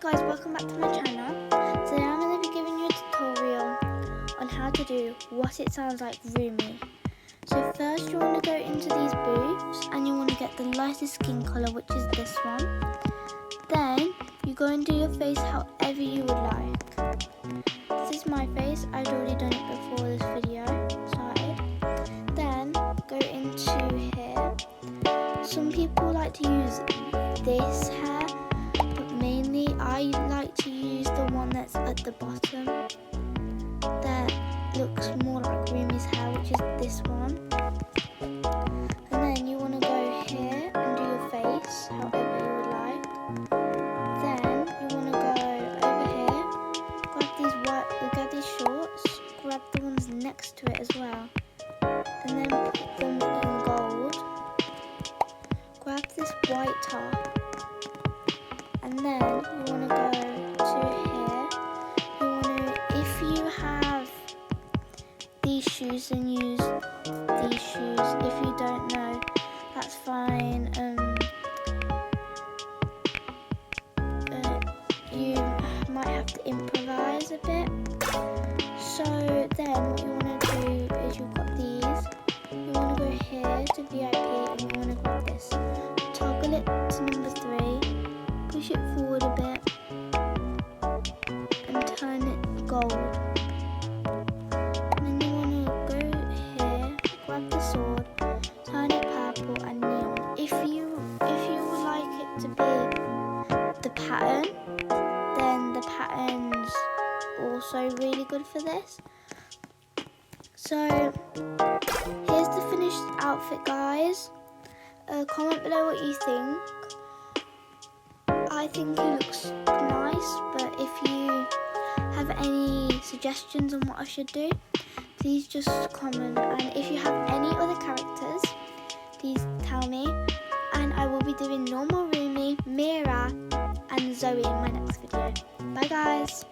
Guys, welcome back to my channel. Today I'm going to be giving you a tutorial on how to do what it sounds like rumi. So first you want to go into these booths and you want to get the lightest skin colour, which is this one. Then you go and do your face however you would like. This is my face. I've already done it before this video started. Then go into here. Some people like to use this hair, but mainly I like to use the one that's at the bottom that looks more like Rumi's hair, which is this one. And then you want to go here and do your face however you would like. Then you want to go over here, grab these shorts, grab the ones next to it as well, and then put them in gold. Grab this white top, and then you want to go to here. You want to, if you have these shoes, then use these shoes. If you don't know, that's fine. You might have to improvise a bit. So then what you want to do is you've got these. You want to go here to VIP and you want to grab this. Toggle it to number 3. Push it forward a bit and turn it gold. And then you want to go here, grab the sword, turn it purple and neon. If you would like it to be the pattern, then the pattern's also really good for this. So here's the finished outfit, guys. Comment below what you think. I think it looks nice, but if you have any suggestions on what I should do, please just comment. And if you have any other characters, please tell me. And I will be doing normal Rumi, Mira and Zoe in my next video. Bye guys!